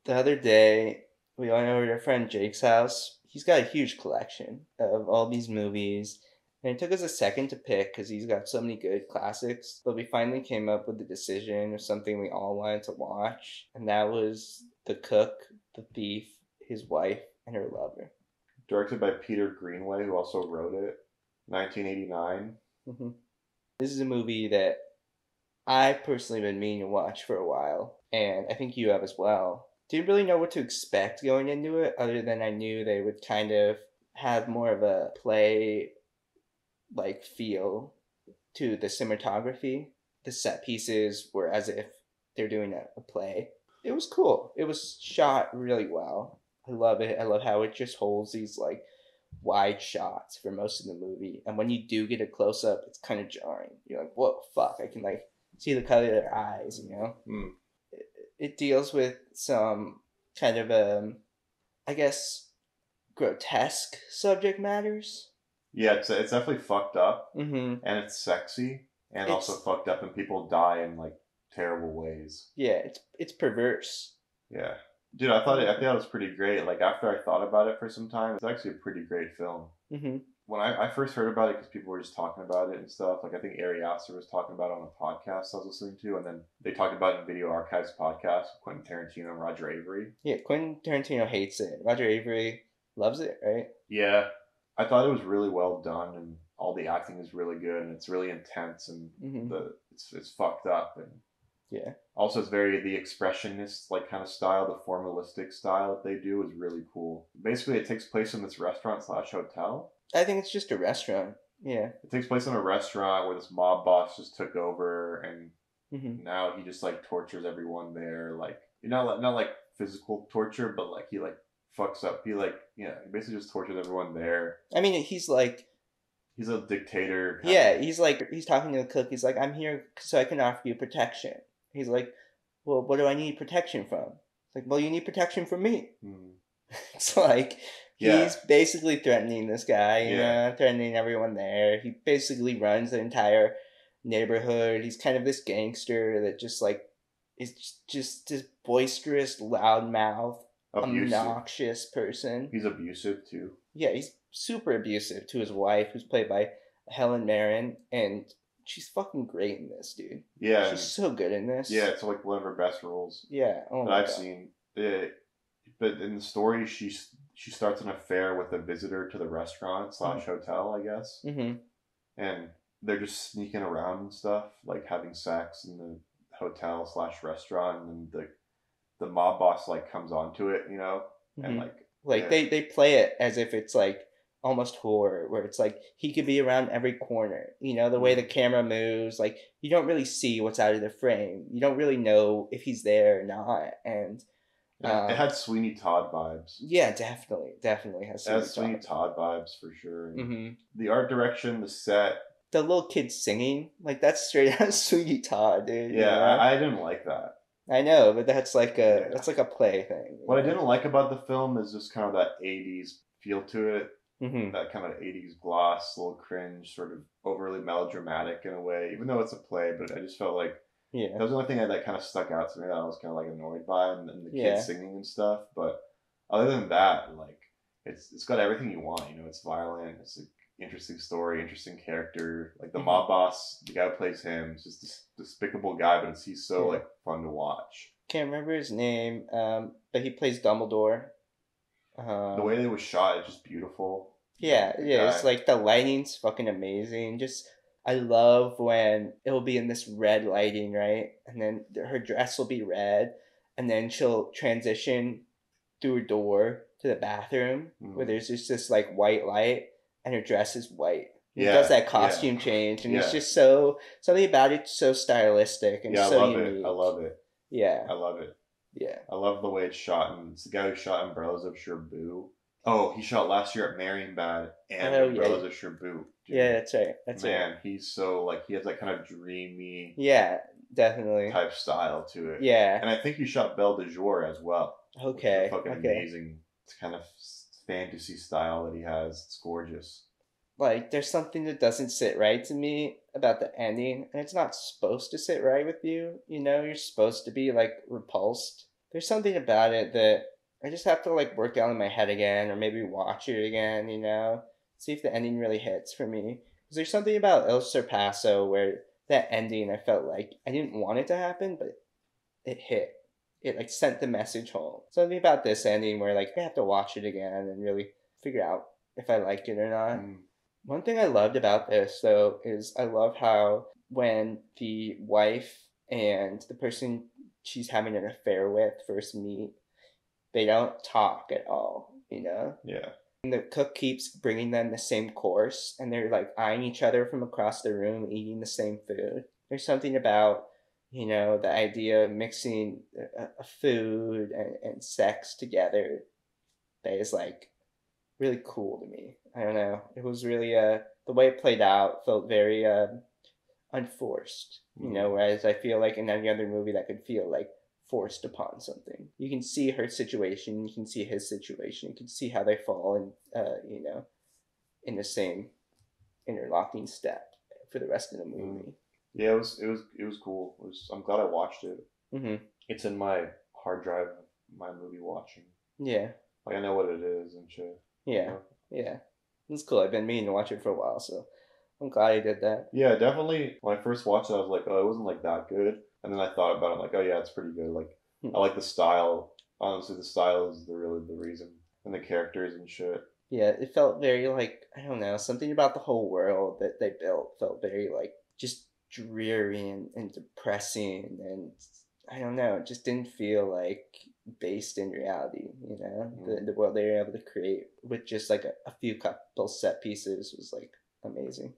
The other day, we went over to our friend Jake's house. He's got a huge collection of all these movies. And it took us a second to pick because he's got so many good classics. But we finally came up with the decision of something we all wanted to watch. And that was The Cook, The Thief, His Wife, and Her Lover. Directed by Peter Greenaway, who also wrote it. 1989. Mm-hmm. This is a movie that I personally been meaning to watch for a while. And I think you have as well. Didn't really know what to expect going into it, other than I knew they would kind of have more of a play like feel to the cinematography. The set pieces were as if they're doing a play. It was cool. It was shot really well. I love it. I love how it just holds these like wide shots for most of the movie. And when you do get a close up, it's kind of jarring. You're like, whoa, fuck. I can like see the color of their eyes, you know? Mm. It deals with some kind of, I guess, grotesque subject matters. Yeah, it's definitely fucked up, Mm-hmm. and it's sexy, and also fucked up, and people die in like terrible ways. Yeah, it's perverse. Yeah, dude, I thought it was pretty great. Like after I thought about it for some time, it's actually a pretty great film. Mm-hmm. When I first heard about it, because people were just talking about it and stuff, like I think Ari Aster was talking about it on a podcast I was listening to, and then they talked about it in Video Archives podcast with Quentin Tarantino and Roger Avery. Yeah, Quentin Tarantino hates it. Roger Avery loves it, right? Yeah, I thought it was really well done, and all the acting is really good, and it's really intense, and it's fucked up, and yeah. Also, it's very the expressionist like kind of style, the formalistic style that they do is really cool. Basically, it takes place in this restaurant / hotel. I think it's just a restaurant. Yeah. It takes place in a restaurant where this mob boss just took over, and now he just like tortures everyone there. Like not like physical torture, but like he like fucks up. He like he basically just tortures everyone there. I mean, he's a dictator. Yeah, he's talking to the cook. He's like, I'm here so I can offer you protection. He's like, well, what do I need protection from? It's like, well, you need protection from me. It's like, he's basically threatening this guy, you know, threatening everyone there. He basically runs the entire neighborhood. He's kind of this gangster that just like, is just this boisterous, loudmouth, obnoxious person. He's abusive too. Yeah, he's super abusive to his wife, who's played by Helen Mirren, and she's fucking great in this, dude. Yeah. She's so good in this. Yeah, it's like one of her best roles. Yeah. That I've seen. But in the story, she starts an affair with a visitor to the restaurant / hotel, I guess. Mm-hmm. And they're just sneaking around and stuff, like having sex in the hotel / restaurant, and then the mob boss like comes onto it, you know, and they play it as if it's like almost horror, where it's like he could be around every corner, you know, the way the camera moves, like you don't really see what's out of the frame, you don't really know if he's there or not. And it had Sweeney Todd vibes. Yeah, definitely has Sweeney Todd vibes for sure. The art direction, the set, the little kid singing, like that's straight out Sweeney Todd, dude. Yeah, you know? I didn't like that. I know, but that's like a play thing. What I didn't like about the film is just kind of that 80s feel to it. That kind of 80s gloss, a little cringe, sort of overly melodramatic in a way, even though it's a play, but I just felt like that was the only thing that kind of stuck out to me that I was kind of like annoyed by, and the kids singing and stuff. But other than that, like it's got everything you want, you know, it's violent, it's an interesting story, interesting character, like the mob boss, the guy who plays him, is just this despicable guy, but he's so like fun to watch. Can't remember his name, but he plays Dumbledore. The way it was shot is just beautiful. Yeah, it's like the lighting's fucking amazing. Just, I love when it'll be in this red lighting, right? And then her dress will be red, and then she'll transition through a door to the bathroom where there's just this like white light, and her dress is white. He does that costume change, and it's just something about it's so stylistic and so unique. I love it. Yeah. I love it. Yeah. I love the way it's shot, and it's the guy who shot Umbrellas of Cherbourg. Oh, he shot last year at Marienbad and Umbrellas of Cherbourg. Yeah, that's right. Man, he's so, like, he has that kind of dreamy... Yeah, definitely. ...type style to it. Yeah. And I think he shot Belle de Jour as well. Okay. Fucking amazing. It's kind of fantasy style that he has. It's gorgeous. Like, there's something that doesn't sit right to me about the ending, and it's not supposed to sit right with you, you know? You're supposed to be, like, repulsed there's something about it that I just have to like work out in my head again, or maybe watch it again, see if the ending really hits for me. Because there's something about El Surpasso where that ending, I felt like I didn't want it to happen, but it hit. It like sent the message home. Something about this ending where like I have to watch it again and really figure out if I like it or not. One thing I loved about this though is I love how when the wife and the person she's having an affair with first meet, they don't talk at all, Yeah. And the cook keeps bringing them the same course, and they're like eyeing each other from across the room, eating the same food. There's something about, the idea of mixing a food and sex together that is like really cool to me. I don't know. It was really, the way it played out felt very unforced, whereas I feel like in any other movie that could feel like forced upon something. You can see her situation, you can see his situation, you can see how they fall in the same interlocking step for the rest of the movie. Yeah, it was cool. I'm glad I watched it. Mm-hmm. It's in my hard drive of my movie watching. Yeah. Like I know what it is and shit. Yeah. Yeah. It's cool. I've been meaning to watch it for a while, so I'm glad I did that. Yeah, definitely. When I first watched it, I was like, oh, it wasn't like that good. And then I thought about it, I'm like, oh yeah, it's pretty good. Like I like the style. Honestly, the style is really the reason, and the characters and shit. Yeah, it felt very like, I don't know, something about the whole world that they built felt very like just dreary and depressing, and I don't know, it just didn't feel like based in reality, the world they were able to create with just like a few couple set pieces was like amazing.